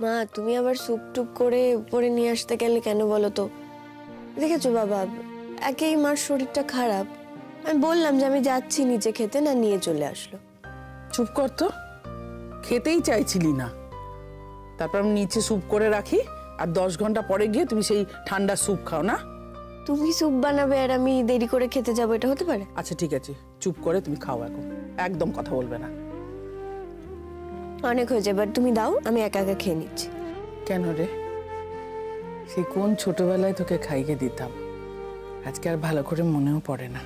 মা তুমি আবার স্যুপ টুপ করে উপরে নিয়ে আসতে গেলে কেন বলো তো? দেখেছো বাবা, একেই মার শরীরটা খারাপ, আমি বললাম যে আমি যাচ্ছি নিচে খেতে, না নিয়ে চলে আসলো। চুপ কর তো, খেতেই চাইছিলি না, তারপর আমি নিচে স্যুপ করে রাখি আর 10 ঘন্টা পরে গিয়ে তুমি সেই ঠান্ডা স্যুপ খাও না? তুমি স্যুপ বানাবে আর আমি দেরি করে খেতে যাবো, এটা হতে পারে? আচ্ছা ঠিক আছে, চুপ করে তুমি খাও, এখন একদম কথা বলবে না। অনেক হয়েছে, এবার তুমি দাও, আমি একা একা খেয়ে নিচ্ছি। কেন রে? সেই কোন ছোটবেলায় তোকে খাইয়ে দিতাম, আজকে আর ভালো করে মনেও পড়ে না।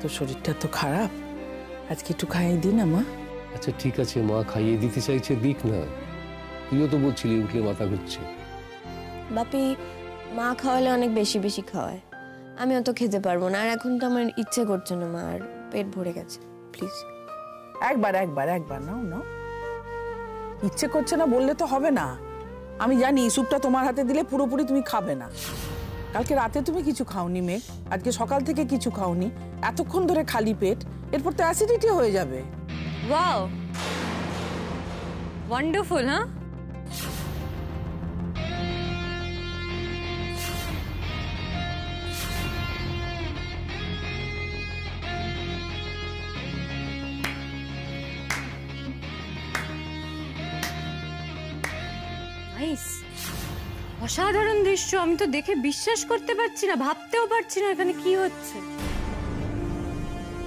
তোর শরীরটা তো খারাপ, আজকে একটু খাইয়ে দি না মা। আচ্ছা ঠিক আছে, মা খাইয়ে দিতে চাইছে, দিক না। তুইও তো বলছিলি উঠলে মাথা ঘুরছে। বাপি, মা খাওয়ালে অনেক বেশি বেশি খাওয়ায়, আমি অত খেতে পারবো না, আর এখন তো আমার ইচ্ছে করছে না মা, আর পেট ভরে গেছে, প্লিজ। একবার একবার একবার নাও নাও, ইচ্ছে করছে না বললে তো হবে না। আমি জানি স্যুপটা তোমার হাতে দিলে পুরোপুরি তুমি খাবে না। কালকে রাতে তুমি কিছু খাওনি মেঘ, আজকে সকাল থেকে কিছু খাওনি, এতক্ষণ ধরে খালি পেট, এরপর তো অ্যাসিডিটি হয়ে যাবে। ওয়াও, ওয়ান্ডারফুল, হ্যাঁ? নাইস, অসাধারণ দৃশ্য। আমি তো দেখে বিশ্বাস করতে পারছি না, ভাবতেও পারছি না এখানে কি হচ্ছে।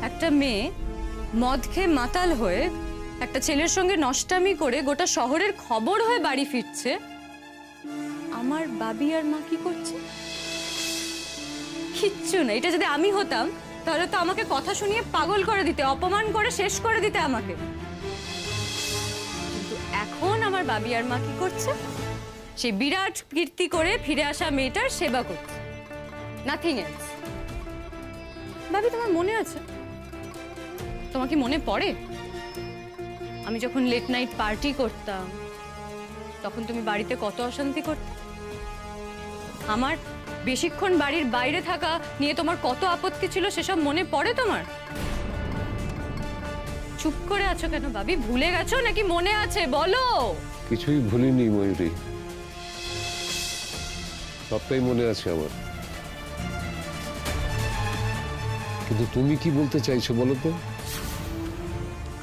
একটা মেয়ে মদ খেয়ে মাতাল হয়ে একটা ছেলের সঙ্গে নষ্টামি করে গোটা শহরের খবর হয়ে বাড়ি ফিরছে। আমার বাবি আর মা কি করছে? কিচ্ছু না। এটা যদি আমি হতাম তাহলে তো আমাকে কথা শুনিয়ে পাগল করে দিতে, অপমান করে শেষ করে দিতে আমাকে। কিন্তু এখন আমার বাবি আর মা কি করছে? সে বিরাট কীর্তি করে ফিরে আসা মেয়েটার সেবা করছে, নাথিং এলস। ভাবি, তোমার মনে আছে, তোমার কি মনে পড়ে আমি যখন লেট নাইট পার্টি করতাম তখন তুমি বাড়িতে কত অশান্তি করতে? আমার বেশিক্ষণ বাড়ির বাইরে থাকা নিয়ে তোমার কত আপত্তি ছিল, সেসব মনে পড়ে তোমার? চুপ করে আছো কেন ভাবি? ভুলে গেছো নাকি মনে আছে? বলো। কিছুই ভুলিনি ময়ূরী, সবটাই মনে আছে আমার। কিন্তু তুমি কি বলতে চাইছো বলো তো?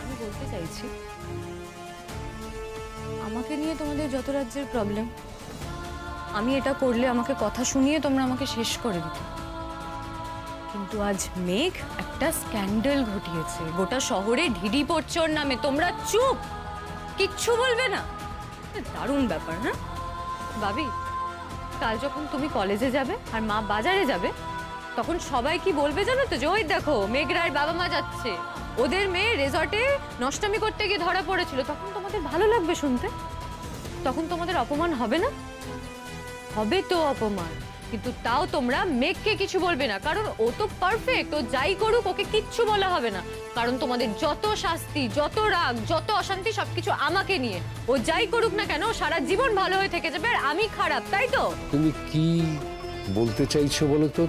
আমি বলতে চাইছি, আমাকে নিয়ে তোমাদের যত রাজ্যের প্রবলেম, আমি এটা করলে আমাকে কথা শুনিয়ে তোমরা আমাকে শেষ করে দিতে। কিন্তু আজ মেঘ একটা স্ক্যান্ডাল ঘটিয়েছে, গোটা শহরে ঢিডি পড়ছে ওর নামে, তোমরা চুপ, কিচ্ছু বলবে না। দারুণ ব্যাপার না ভাবি? কাল যখন তুমি কলেজে যাবে আর মা বাজারে যাবে, তখন সবাই কি বলবে জানো তো? যে ওই দেখো মেঘরার বাবা মা যাচ্ছে, ওদের মেয়ে রেজর্টে নষ্টামি করতে গিয়ে ধরা পড়েছিল। তখন তোমাদের ভালো লাগবে শুনতে? তখন তোমাদের অপমান হবে না? হবে তো অপমান, কিন্তু তাও তোমরা মেঘকে কিছু বলবে না, কারণ ও তো পারফেক্ট। ও যাই করুক ওকে কিচ্ছু বলা হবে না, কারণ তোমাদের যত শাস্তি, যত রাগ, যত অশান্তি সবকিছু আমাকে নিয়ে। ও যাই করুক না কেন সারা জীবন ভালো হয়ে থেকে যাবে, আর আমি খারাপ, তাই তো? তুমি কি বলতে চাইছো বলো তো?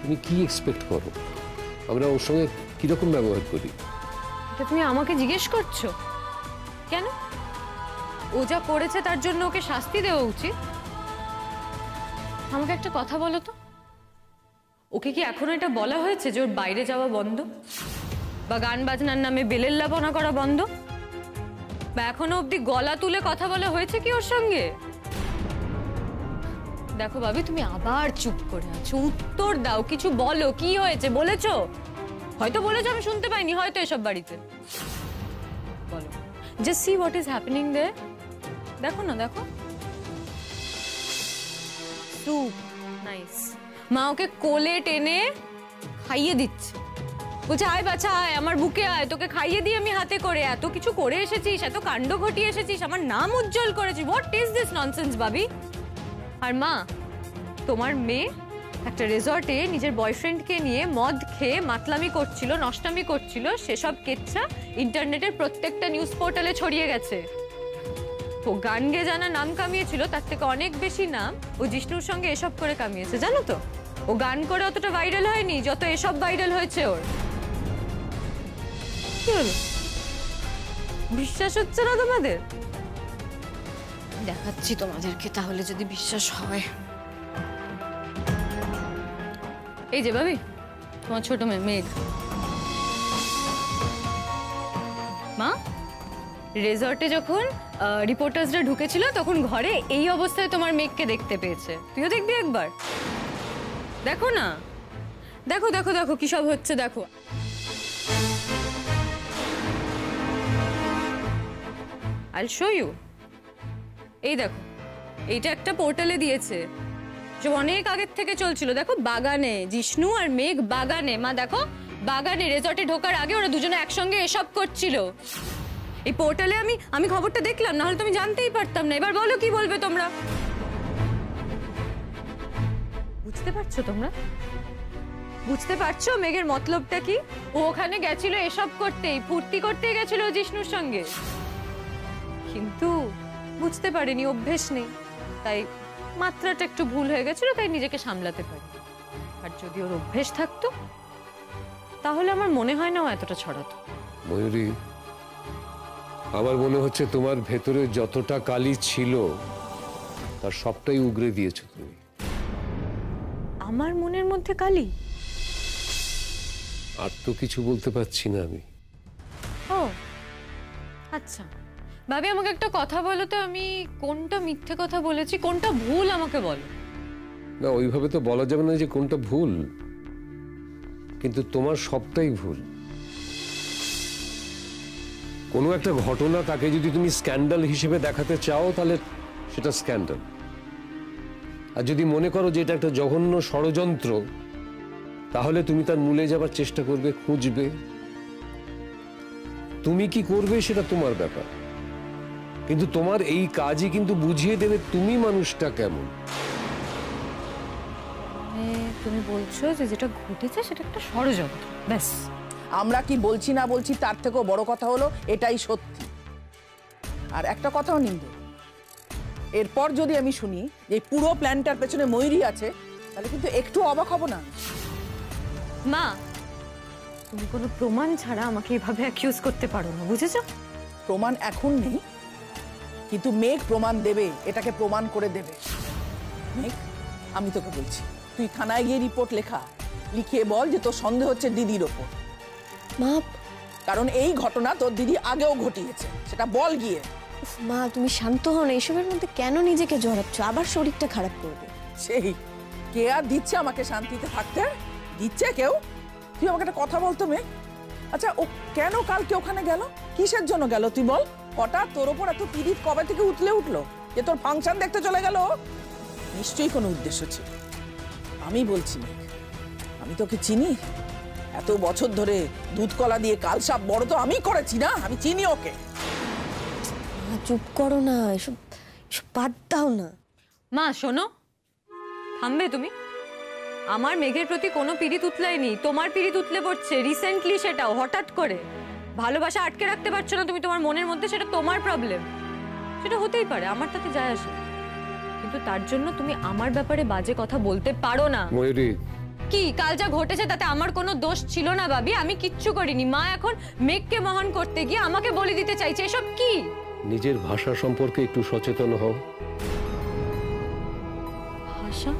তুমি কি এক্সপেক্ট করো আমরা ওর সঙ্গে কিরকম ব্যবহার করি? এটা তুমি আমাকে জিজ্ঞেস করছো কেন? ও যা করেছে তার জন্য ওকে শাস্তি দেওয়া উচিত। আমাকে একটা কথা বলো তো, ওকে কি এখনো এটা বলা হয়েছে যে ওর বাইরে যাওয়া বন্ধ, বা গান বাজনার নামে বেলেল্লাপনা করা বন্ধ, বা এখনো অব্দি গলা তুলে কথা বলা হয়েছে কি ওর সঙ্গে? দেখো ভাবি, তুমি আবার চুপ করে আছো, উত্তর দাও, কিছু বলো, কি হয়েছে? বলেছো? হয়তো বলেছো আমি শুনতে পাইনি, হয়তো এসব বাড়িতে। বলো, just see what is happening there. দেখো না, দেখো, স্যুপ, নাইস। মা ওকে কোলে টেনে খাইয়ে দিচ্ছে, বলছে আয় বাচ্চা আয়, আমার বুকে আয়, তোকে খাইয়ে দিই আমি হাতে করে। এত কিছু করে এসেছিস, এত কাণ্ড ঘটিয়ে এসেছিস, আমার নাম উজ্জ্বল করেছিস। হোয়াট ইজ দিস ননসেন্স ভাবি? আর মা, তোমার মেয়ে একটা রিসর্টে নিজের বয়ফ্রেন্ডকে নিয়ে মদ খেয়ে মাতলামি করছিল, নষ্টামি করছিল, সেসব কেচ্ছা ইন্টারনেটের প্রত্যেকটা নিউজ পোর্টালে ছড়িয়ে গেছে। ও গান গেয়ে জানা নাম কামিয়েছিল, তার থেকে অনেক বেশি নাম ও জিষ্ণুর সঙ্গে এসব করে কামিয়েছে, জানো তো? ও গান করে অতটা ভাইরাল হয়নি যত এসব ভাইরাল হয়েছে ওর। কি হলো, বিশ্বাস হচ্ছে না তোমাদের? দেখাচ্ছি তোমাদেরকে, তাহলে যদি বিশ্বাস হয়। এই যে ভাবি, তোমার ছোট মেয়ে মেঘ। মা, রিসর্টে যখন রিপোর্টার্সরা ঢুকেছিল তখন ঘরে এই অবস্থায় তোমার মেঘকে দেখতে পেয়েছে। তুইও দেখবি একবার, দেখো না, দেখো দেখো দেখো কি সব হচ্ছে দেখো। I'll show you. এই দেখো, এইটা একটা পোর্টালে দিয়েছে, যে অনেক আগের থেকে চলছিল। দেখো বাগানে, জিষ্ণু আর মেঘ বাগানে। মা দেখো, বাগানে রিসর্টে ঢোকার আগে ওরা দুজনে একসঙ্গে এসব করছিল। এই পোর্টালে আমি খবরটা দেখলাম, না হলে তুমি জানতেই পারতাম না। এবার বলো কি বলবে তোমরা? বুঝতে পারছো তোমরা? বুঝতে পারছো মেঘের মতলবটা কি? ও ওখানে গেছিল এসব করতেই, ফুর্তি করতেই গেছিল জিষ্ণুর সঙ্গে, কিন্তু বুঝতে পারেনি, অভ্যেস নেই, তাই মাত্রাটা একটু ভুল হয়ে গেছিল, তাই নিজেকে সামলাতে পারি। আর যদি ওর অভ্যেস থাকতো তাহলে আমার মনে হয় না ও এতটা ছড়াতো। ময়ূরী, আমার মনে হচ্ছে তোমার ভেতরে যতটা কালি ছিল তার সবটাই উগরে দিয়েছো তুমি। আমার মনের মধ্যে কালি? আর তো কিছু বলতে পারছি না আমি। ও আচ্ছা, ভাবি আমাকে একটা কথা বলো তো, আমি কোনটা মিথ্যে কথা বলেছি, কোনটা ভুল আমাকে বলো। না, ওইভাবে তো বলা যাবে না যে কোনটা ভুল, কিন্তু তোমার সবটাই ভুল। কোনো একটা ঘটনা তাকে যদি তুমি স্ক্যান্ডাল হিসেবে দেখাতে চাও তাহলে সেটা স্ক্যান্ডাল, আর যদি মনে করো যে এটা একটা জঘন্য ষড়যন্ত্র তাহলে তুমি তার মূলে যাবার চেষ্টা করবে, খুঁজবে। তুমি কি করবে সেটা তোমার ব্যাপার, কিন্তু তোমার এই কাজই কিন্তু বুঝিয়ে দেবে তুমি মানুষটা কেমন। তুমি বলছো যে যেটা ঘটেছে সেটা একটা ষড়যন্ত্র, ব্যাস। আমরা কি বলছি না বলছি তার থেকেও বড় কথা হলো এটাই সত্যি। আর একটা কথাও নিন্দে, এরপর যদি আমি শুনি যে পুরো প্ল্যানটার পেছনে ময়ূরী আছে, তাহলে কিন্তু একটু অবাক হব না। মা, তুমি কোনো প্রমাণ ছাড়া আমাকে এভাবে অ্যাকিউজ করতে পারো না, বুঝেছো? প্রমাণ এখন নেই, কিন্তু মেঘ প্রমাণ দেবে, এটাকে প্রমাণ করে দেবে। মেঘ, আমি তোকে বলছি, তুই থানায় গিয়ে রিপোর্ট লিখিয়ে বল যে তোর সন্দেহ হচ্ছে দিদির ওপর। মা, কারণ এই ঘটনা তোর দিদি আগেও ঘটিয়েছে, সেটা বল গিয়ে। মা তুমি শান্ত হও না, এসবের মধ্যে কেন নিজেকে জড়াচ্ছ? আবার শরীরটা খারাপ করবে। সেই কে আর দিচ্ছে আমাকে শান্তিতে থাকতে? দিচ্ছে কেউ? তুই আমাকে একটা কথা বলতো মেঘ, আচ্ছা ও কেন কালকে ওখানে গেল? কিসের জন্য গেল তুই বল? হঠাৎ তোর ওপর এত পীড়িত কবে থেকে উঠলো যে তোর ফাংশন দেখতে চলে গেল? নিশ্চয়ই কোনো উদ্দেশ্য ছিল। আমি বলছি মেঘ, আমি তোকে চিনি, এত বছর ধরে দুধ কলা দিয়ে কালসাপ বড় তো আমি করেছি না, আমি চিনি ওকে। মা চুপ করো না, এসব বাদ দাও না। মা শোনো, থামবে তুমি? আমার মেঘের প্রতি কোনো পীড়িত উতলায়নি, তোমার পীড়িত উতলে পড়ছে রিসেন্টলি, সেটাও হঠাৎ করে। ভালোবাসা আটকে রাখতে পারছো না তুমি তোমার মনের মধ্যে, সেটা তোমার প্রবলেম, সেটা হতেই পারে, আমার তাতে যায় আসে, কিন্তু তার জন্য তুমি আমার ব্যাপারে বাজে কথা বলতে পারো না। ময়ূরী, কি কাল যা ঘটেছে তাতে আমার কোনো দোষ ছিল না ভাবি, আমি কিচ্ছু করিনি। মা এখন মেঘকে মহান করতে গিয়ে আমাকে বলে দিতে চাইছে, এসব কি? নিজের ভাষা সম্পর্কে একটু সচেতন হও। ভাষা?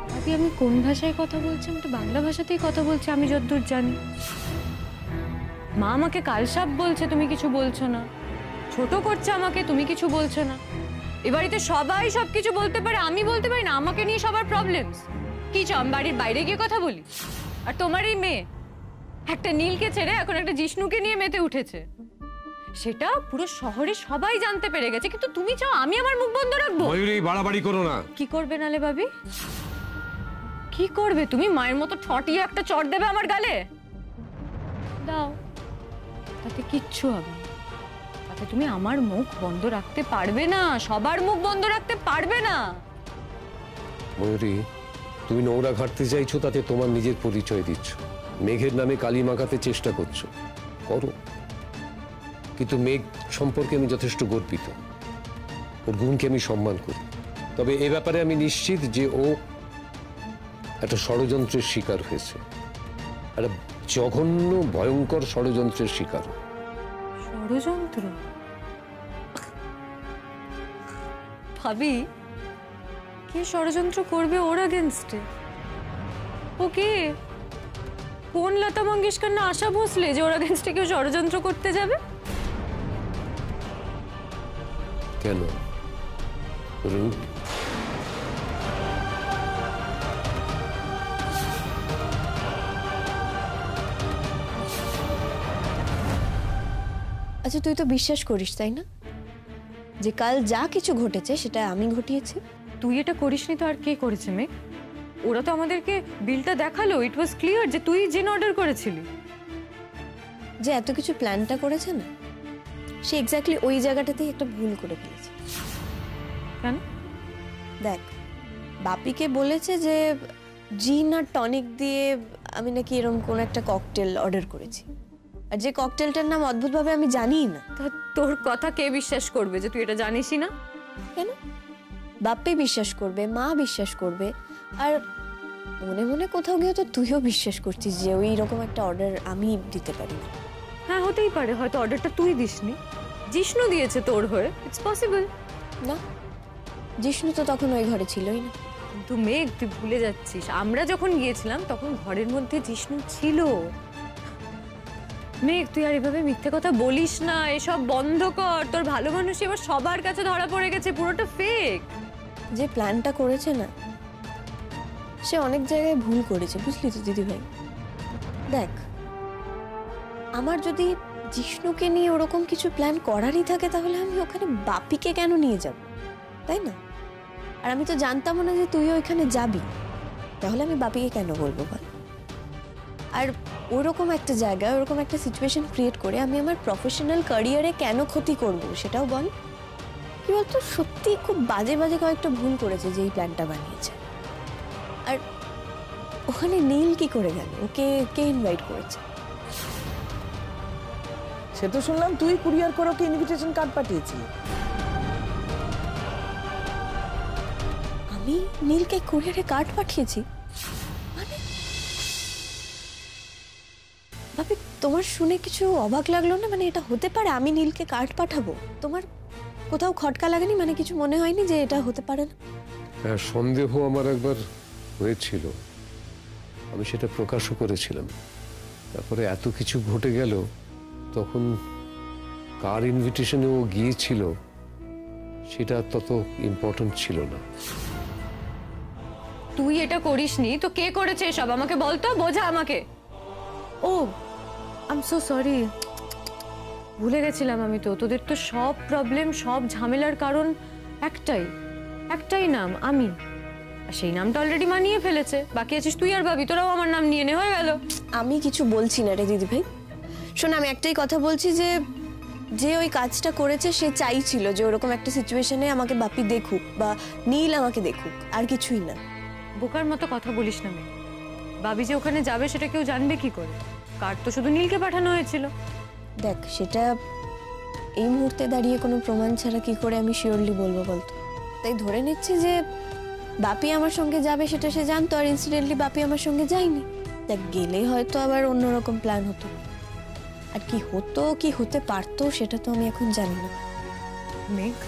ভাবি আমি কোন ভাষায় কথা বলছি? আমি তো বাংলা ভাষাতেই কথা বলছি আমি যতদূর জানি। মা আমাকে কালসাপ বলছে, তুমি কিছু বলছো না, ছোট করছে আমাকে, তুমি কিছু বলছো না। এ বাড়িতে সবাই সবকিছু বলতে পারে, আমি বলতে পারি না? আমাকে নিয়ে সবার প্রবলেমস কি? আমি বাড়ির বাইরে গিয়ে কথা বলি? আর তোমার এই মেয়ে একটা নীলকে ছেড়ে এখন একটা জিষ্ণুকে নিয়ে মেতে উঠেছে, সেটা পুরো শহরে সবাই জানতে পেরে গেছে, কিন্তু তুমি চাও আমি আমার মুখ বন্ধ রাখবো? ময়ূরী, বাড়াবাড়ি করো না। কি করবে নালে ভাবি? কি করবে তুমি? মায়ের মতো ঠটিয়ে একটা চড় দেবে আমার গালে? দাও, তাতে কিচ্ছু হবে না, তাতে তুমি আমার মুখ বন্ধ রাখতে পারবে না, সবার মুখ বন্ধ রাখতে পারবে না। ময়ূরী, তুমি নোংরা ঘাটতে চাইছো, তাতে তোমার নিজের পরিচয় দিচ্ছ, মেঘের নামে কালি মাখাতে চেষ্টা করছো, করো, কিন্তু মেঘ সম্পর্কে আমি যথেষ্ট গর্বিত, ওর গুণকে আমি সম্মান করি। তবে এ ব্যাপারে আমি নিশ্চিত যে ও একটা ষড়যন্ত্রের শিকার হয়েছে, একটা জঘন্য ভয়ঙ্কর ষড়যন্ত্রের শিকার। ষড়যন্ত্র? ভাবি কে ষড়যন্ত্র করবে ওর আগেনস্টে। ওকে কোন লতা মঙ্গেশকর না আশা ভোসলে যে ওর আগেনস্টে কেউ ষড়যন্ত্র করতে যাবে? কেন রূপ? আচ্ছা তুই তো বিশ্বাস করিস তাই না যে কাল যা কিছু ঘটেছে সেটা আমি ঘটিয়েছি? তুই এটা করিসনি তো আর কে করেছে মেঘ? ওরা তো আমাদেরকে বিলটা দেখালো, ইট ওয়াজ ক্লিয়ার যে তুই জেন অর্ডার করেছিলি। যে এত কিছু প্ল্যানটা করেছে না, সে এক্স্যাক্টলি ওই জায়গাটাতেই একটা ভুল করে ফেলেছে। কেন? দেখ, বাপিকে বলেছে যে জিন আর টনিক দিয়ে আমি নাকি এরকম কোন একটা ককটেল অর্ডার করেছি, আর যে ককটেলটার নাম অদ্ভুতভাবে আমি জানিই না। তা তোর কথা কে বিশ্বাস করবে যে তুই এটা জানিসই না? কেন? বাপ্পি বিশ্বাস করবে, মা বিশ্বাস করবে, আর মনে মনে কোথাও গিয়ে তো তুইও বিশ্বাস করছিস যে ওই রকম একটা অর্ডার আমি দিতে পারি না। হ্যাঁ হতেই পারে, হয়তো অর্ডারটা তুই দিসনি, জিষ্ণু দিয়েছে তোর হয়ে, ইটস পসিবল। না, জিষ্ণু তো তখন ওই ঘরে ছিলই না। কিন্তু মেঘ তুই ভুলে যাচ্ছিস, আমরা যখন গিয়েছিলাম তখন ঘরের মধ্যে জিষ্ণু ছিল। মেঘ তুই আর এভাবে মিথ্যে কথা বলিস না, এসব বন্ধ কর। তোর ভালো মানুষ এবার সবার কাছে ধরা পড়ে গেছে, পুরোটা ফেক। যে প্ল্যানটা করেছে না, সে অনেক জায়গায় ভুল করেছে, বুঝলি তো দিদি ভাই। দেখ, আমার যদি জিষ্ণুকে নিয়ে ওরকম কিছু প্ল্যান করারই থাকে তাহলে আমি ওখানে বাপিকে কেন নিয়ে যাব, তাই না? আর আমি তো জানতাম না যে তুই ওইখানে যাবি, তাহলে আমি বাপিকে কেন বলবো বল? আর ওরকম একটা জায়গায় ওরকম একটা সিচুয়েশন ক্রিয়েট করে আমি আমার প্রফেশনাল ক্যারিয়ারে কেন ক্ষতি করব সেটাও বল। কি বলতো, সত্যি খুব বাজে বাজে কয়েকটা ভুল করেছে যে এই প্ল্যানটা বানিয়েছে। আর ওখানে নীল কি করে গেল? ওকে কে ইনভাইট করেছে? সে তো শুনলাম তুই কুরিয়ার করে ওকে ইনভিটেশন কার্ড পাঠিয়েছিলি। আমি নীলকে কুরিয়ারে কার্ড পাঠিয়েছি? মানে ভাবি, তোমার শুনে কিছু অবাক লাগলো না? মানে এটা হতে পারে আমি নীলকে কার্ড পাঠাবো? তোমার কোথাও খটকা লাগেনি? মানে কিছু মনে হয়নি যে এটা হতে পারে না? হ্যাঁ, সন্দেহ আমার একবার হয়েছিল, আমি সেটা প্রকাশও করেছিলাম। তারপরে এত কিছু ঘটে গেল, তখন কার ইনভিটেশনে ও গিয়েছিল সেটা তত ইম্পর্টেন্ট ছিল না। তুই এটা করিসনি তো কে করেছে এসব? আমাকে বলতো, বোঝা আমাকে। ও আই এম সো সরি, ভুলে গেছিলাম আমি তো। তোদের তো সব প্রবলেম, সব ঝামেলার কারণ একটাই নাম, আমি। আর সেই নামটা অলরেডি মানিয়ে ফেলেছে, বাকি আছিস তুই আর ভাবি। তোরাও আমার নাম নিয়ে নে, হয়ে গেল। আমি কিছু বলছি না রে দিদি ভাই। শোন, আমি একটাই কথা বলছি যে যে ওই কাজটা করেছে সে চাইছিল যে ওরকম একটা সিচুয়েশনে আমাকে বাপি দেখুক বা নীল আমাকে দেখুক, আর কিছুই না। বোকার মতো কথা বলিস না মেয়ে। ভাবি যে ওখানে যাবে সেটা কেউ জানবে কি করে? কার্ড তো শুধু নীলকে পাঠানো হয়েছিল। দেখ, সেটা এই মুহূর্তে দাঁড়িয়ে কোনো প্রমাণ ছাড়া কি করে আমি শিওরলি বলবো বলতো? তাই ধরে নিচ্ছি যে বাপি আমার সঙ্গে যাবে সেটা সে জানতো, আর ইনসিডেন্টলি বাপি আমার সঙ্গে যায়নি। দেখ, গেলে হয়তো আবার অন্যরকম প্ল্যান হতো, আর কি হতো কি হতে পারতো সেটা তো আমি এখন জানি না। মেঘ,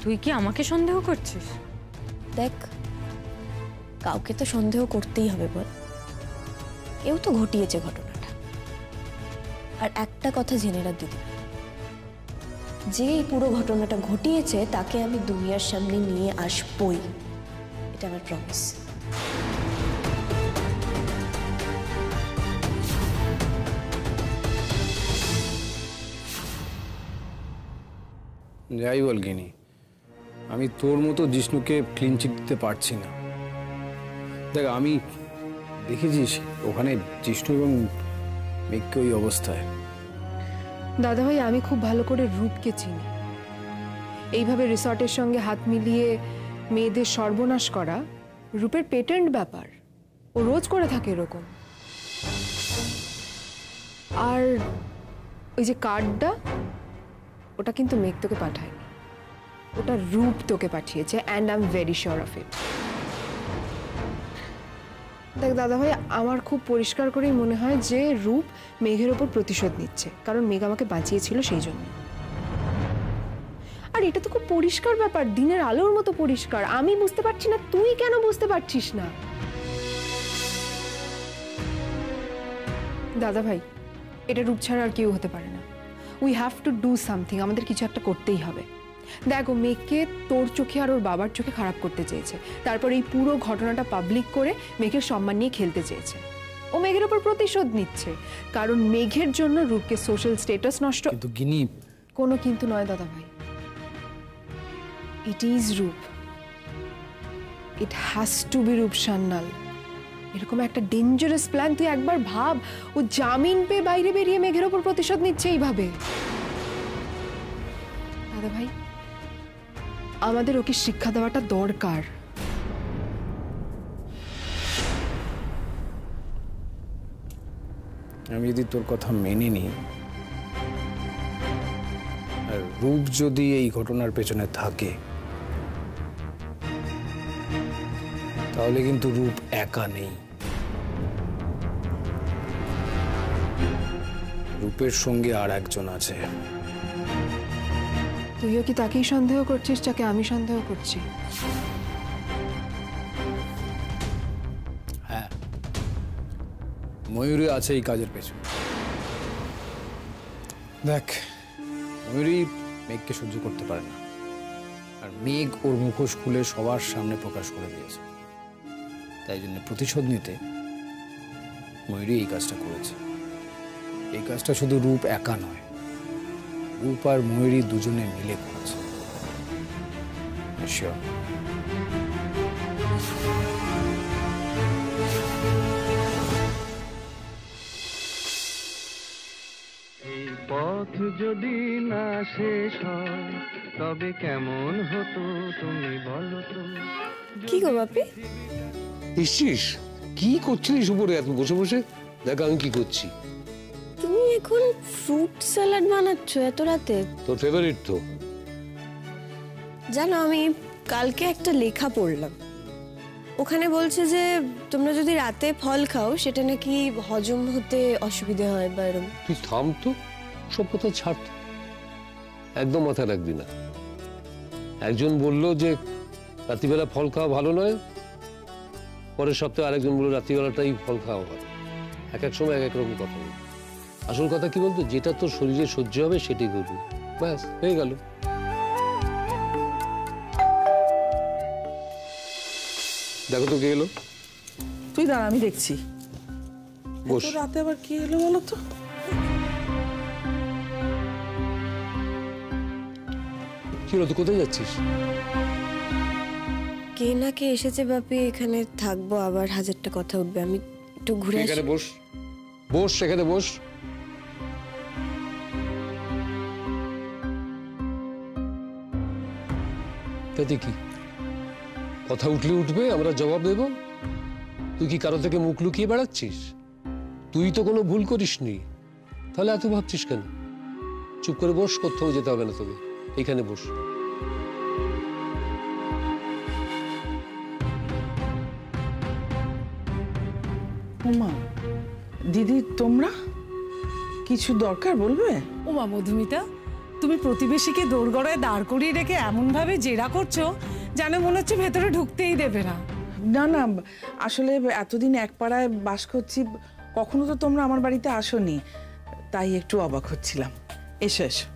তুই কি আমাকে সন্দেহ করছিস? দেখ, কাউকে তো সন্দেহ করতেই হবে বল, কেউ তো ঘটিয়েছে ঘটনাটা। আর একটা কথা জেনে রাখ দিদি, যে এই পুরো ঘটনাটা ঘটিয়েছে তাকে আমি দুনিয়ার সামনে নিয়ে আসবই, এটা আমার প্রমিস। যাই বল গিনি, আমি তোর মতো জিষ্ণুকে ক্লিন চিট দিতে পারছি না। দেখ, আমি দেখেছিস ওখানে জিষ্ণু এবং মেঘকে ওই অবস্থায়। দাদাভাই, আমি খুব ভালো করে রূপকে চিনি। এইভাবে রিসর্টের সঙ্গে হাত মিলিয়ে মেয়েদের সর্বনাশ করা রূপের পেটেন্ট ব্যাপার। ও রোজ করে থাকে এরকম। আর ওই যে কার্ডটা, ওটা কিন্তু মেঘ তোকে পাঠায়নি, ওটা রূপ তোকে পাঠিয়েছে, and I am very sure of it. দেখ দাদাভাই, আমার খুব পরিষ্কার করেই মনে হয় যে রূপ মেঘের ওপর প্রতিশোধ নিচ্ছে, কারণ মেঘ আমাকে বাঁচিয়েছিল সেই জন্য। আর এটা তো খুব পরিষ্কার ব্যাপার, দিনের আলোর মতো পরিষ্কার। আমি বুঝতে পারছি না, তুই কেন বুঝতে পারছিস না? দাদা ভাই, এটা রূপ ছাড়া আর কেউ হতে পারে না। We have to do something, আমাদের কিছু একটা করতেই হবে। দেখো, মেয়েকে তোর চোখে আর ওর বাবার চোখে খারাপ করতে চেয়েছে, তারপর এই পুরো ঘটনাটা পাবলিক করে মেঘের সম্মান নিয়ে খেলতে চেয়েছে। ও মেঘের ওপর প্রতিশোধ নিচ্ছে, কারণ মেঘের জন্য রূপকে সোশ্যাল স্ট্যাটাস নষ্ট। কিন্তু গিনি, কোনো কিন্তু নয় দাদা ভাই, ইট ইজ রূপ, ইট হ্যাজ টু বি রূপ সান্যাল। এরকম একটা ডেঞ্জারাস প্ল্যান, তুই একবার ভাব, ও জামিন পেয়ে বাইরে বেরিয়ে মেঘের ওপর প্রতিশোধ নিচ্ছে এইভাবে। দাদা ভাই, আমাদের ওকে শিক্ষা দেওয়াটা দরকার। আমি যদি তোর কথা মেনে নিই, আর রূপ যদি এই ঘটনার পেছনে থাকে, তাহলে কিন্তু রূপ একা নেই। রূপের সঙ্গে আর একজন আছে। তুইও কি তাকেই সন্দেহ করছিস যাকে আমি সন্দেহ করছি? হ্যাঁ, ময়ূরী আছে এই কাজের পেছনে। দেখ, ময়ূরী মেঘকে সহ্য করতে পারে না, আর মেঘ ওর মুখোশ খুলে সবার সামনে প্রকাশ করে দিয়েছে। তাই জন্য প্রতিশোধ নিতে ময়ূরী এই কাজটা করেছে। এই কাজটা শুধু রূপ একা নয়, রূপ আর ময়ূরী দুজনে মিলে করেছে। Sure. এই পথ যদি না শেষ হয় তবে কেমন হতো তুমি বলো তো। কি গো বাপি, নিশ্চিস কি করছিলিস উপরে এত বসে বসে? দেখ আমি কি করছি। তুমি এখন ফ্রুট স্যালাড বানাচ্ছ এত রাতে? তোর ফেভারিট তো। জানো, আমি কালকে একটা লেখা পড়লাম, ওখানে বলছে যে তোমরা যদি রাতে ফল খাও সেটা নাকি হজম হতে অসুবিধা হয় বা এরকম। তুই থাম তো, সব কথা ছাড়, একদম মাথায় রাখবি না। একজন বলল যে রাত্রিবেলা ফল খাওয়া ভালো নয়, পরের সপ্তাহে আরেকজন বলল রাত্রিবেলাটাই ফল খাওয়া হয়। এক এক সময় এক এক রকম কথা বলবে। আসল কথা কি বলতো, যেটা তোর শরীরে সহ্য হবে সেটাই করবি, ব্যাস হয়ে গেল। দেখো তো কে এলো। তুই দাঁড়া, আমি দেখছি। বস। রাতে আবার কি এলো বলো তো? কি হলো, তুই কোথায় যাচ্ছিস? কে না কে এসেছে বাপি, এখানে থাকবো আবার হাজারটা কথা উঠবে, আমি একটু ঘুরে আসি। এখানে বস, বস এখানে বস। তাতে কি কথা উঠলে উঠবে, আমরা জবাব দেব। তুই কি কারো থেকে মুখ লুকিয়ে বেড়াচ্ছিস? তুই তো কোনো ভুল করিসনি, তাহলে এত ভাবছিস কেন? চুপ করে বস, কোথাও যেতে হবে না তোকে, এইখানে বস। ওমা, দিদি তোমরা কিছু দরকার বলবে? ওমা মধুমিতা, তুমি প্রতিবেশীকে দোরগড়ায় দাঁড় করিয়ে রেখে এমন ভাবে জেরা করছো যেন মনে হচ্ছে ভেতরে ঢুকতেই দেবে না। না না, আসলে এতদিন এক পাড়ায় বাস করছি, কখনো তো তোমরা আমার বাড়িতে আসোনি, তাই একটু অবাক হচ্ছিলাম। এসো এসো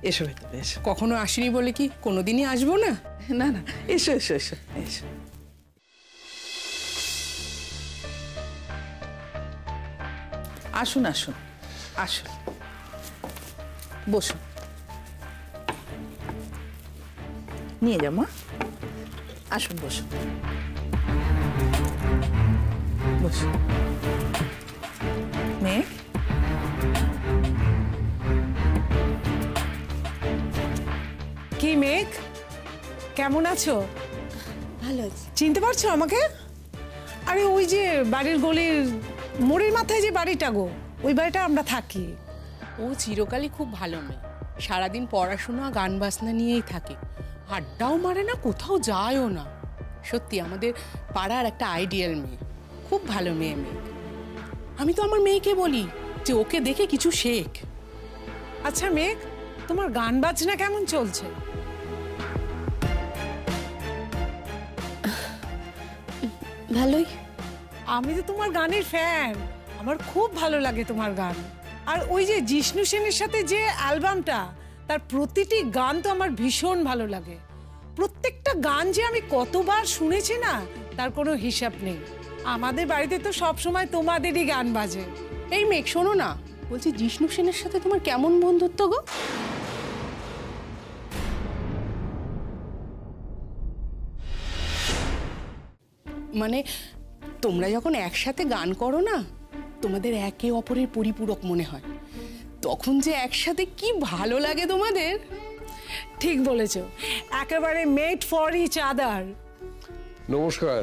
এসো, ভেতরে এসো। কখনো আসিনি বলে কি কোনোদিনই আসবো না? না না, এসো এসো এসো এসো। আসুন আসুন আসুন, বসুন, নিয়ে যাও মা, আসুন বসুন বসুন। মেঘ, কি মেঘ, কেমন আছো? ভালো আছে। চিনতে পারছো আমাকে? আরে ওই যে বাড়ির গলির মোড়ের মাথায় যে বাড়িটা গো, ওই বাড়িটা আমরা থাকি। ও চিরকালই খুব ভালো মেয়ে, সারাদিন পড়াশোনা গান বাজনা নিয়েই থাকে, আড্ডাও মারে না, কোথাও যায়ও না। সত্যি আমাদের পাড়ার একটা আইডিয়াল মেয়ে, খুব ভালো মেয়ে। আমি তো আমার মেয়েকে বলি যে ওকে দেখে কিছু শেখ। আচ্ছা মেঘ, তোমার গান বাজনা কেমন চলছে? ভালোই। আমি তো তোমার গানের ফ্যান, আমার খুব ভালো লাগে তোমার গান। আর ওই যে জিষ্ণু সেনের সাথে যে অ্যালবামটা, তার প্রতিটি গান তো আমার ভীষণ ভালো লাগে। প্রত্যেকটা গান যে আমি কতবার শুনেছি না, তার কোনো হিসাব নেই। আমাদের বাড়িতে তো সব সময় তোমাদেরই গান বাজে। এই মেঘ শোনো না, বলছি জিষ্ণু সেনের সাথে তোমার কেমন বন্ধুত্ব গো? মানে তোমরা যখন একসাথে গান করো না, তোমাদের একে অপরের পরিপূরক মনে হয়। তখন যে একসাথে কি ভালো লাগে তোমাদের। ঠিক বলেছ, একেবারে মেড ফর ইচ আদার। নমস্কার,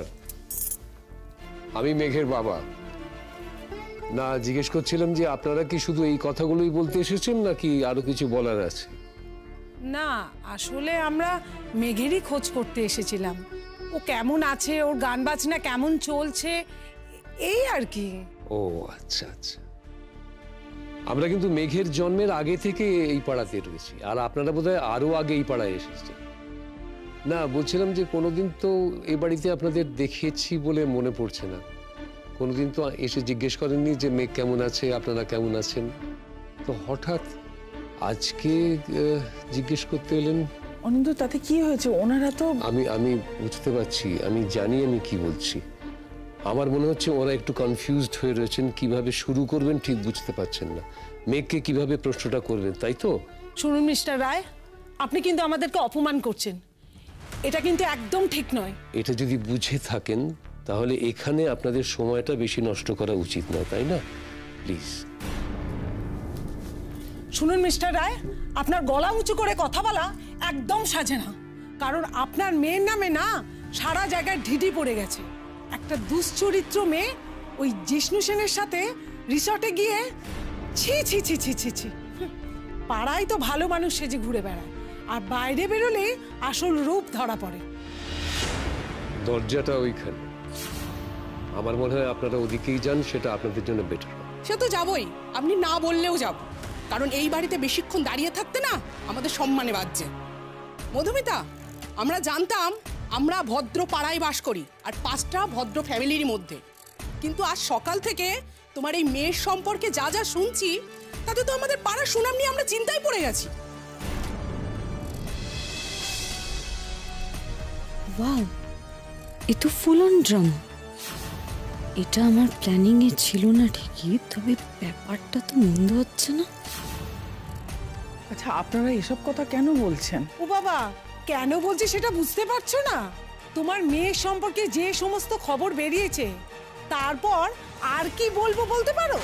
আমি মেঘের বাবা। না, জিজ্ঞেস করছিলাম যে আপনারা কি শুধু এই কথাগুলোই বলতে এসেছেন নাকি আরো কিছু বলার আছে? না, আসলে আমরা মেঘেরই খোঁজ করতে এসেছিলাম। ও কেমন আছে, ওর গান বাজনা কেমন চলছে, এই আর কি। ও আচ্ছা আচ্ছা। আমরা কিন্তু মেঘের জন্মের আগে থেকে এই পাড়াতে রয়েছি, আর আপনারা বোধহয় আরো আগে এই পাড়ায় এসেছেন। না, বলছিলাম যে কোনোদিন তো এই বাড়িতে আপনাদের দেখেছি বলে মনে পড়ছে না। কোনোদিন তো এসে জিজ্ঞেস করেননি যে মেঘ কেমন আছে, আপনারা কেমন আছেন। তো হঠাৎ আজকে জিজ্ঞেস করতে এলেন। অনিন্দ, তাতে কি হয়েছে? ওনারা তো আমি বুঝতে পারছি, আমি জানি আমি কি বলছি। আমার মনে হচ্ছে ওরা একটু কনফিউজড হয়ে রয়েছেন, কিভাবে শুরু করবেন ঠিক বুঝতে পারছেন না। মেঘকে কিভাবে প্রশ্নটা করবেন, তাই তো? শুনুন মিস্টার রায়, আপনি কিন্তু আমাদেরকে অপমান করছেন। এটা কিন্তু একদম ঠিক নয়। এটা যদি বুঝে থাকেন তাহলে এখানে আপনাদের সময়টা বেশি নষ্ট করা উচিত নয়, তাই না? প্লিজ শুনুন মিস্টার রায়, আপনার গলা উঁচু করে কথা বলা একদম সাজে না। কারণ আপনার মেয়ের নামে না সারা জায়গায় ঢিঢি পড়ে গেছে। একটা দুশ্চরিত্র মেয়ে ওই জিষ্ণু সেনের সাথে রিসর্টে গিয়ে ছি ছি ছি ছি ছি ছি। পাড়ায় তো ভালো মানুষ সেজে ঘুরে বেড়ায়, আর বাইরে বেরোলে আসল রূপ ধরা পড়ে। দরজাটা ওইখানে। আমার মনে হয় আপনারা ওদিকেই যান, সেটা আপনাদের জন্য বেটার। সে তো যাবই, আপনি না বললেও যাব। কারণ এই বাড়িতে বেশিক্ষণ দাঁড়িয়ে থাকতে না আমাদের সম্মানে বাজছে। মধুমিতা, আমরা জানতাম আমরা ভদ্র পাড়ায় বাস করি আর 5টা ভদ্র ফ্যামিলির মধ্যে, কিন্তু আজ সকাল থেকে তোমার এই মেয়ের সম্পর্কে যা যা শুনছি, তাতে তো আমাদের পাড়ার সুনাম নিয়ে আমরা চিন্তায় পড়ে গেছি। ওয়াও, এ তো ফুল অন ড্রামা। এটা আমার প্ল্যানিং এ ছিল না ঠিকই, তবে ব্যাপারটা তো মন্দ হচ্ছে না। আচ্ছা, আপনারা এসব কথা কেন বলছেন? ও বাবা, কেন বলছি সেটা বুঝতে পারছো না? তোমার মেয়ের সম্পর্কে যে সমস্ত খবর বেরিয়েছে, তারপর আর কি বলবো বলতে পারো?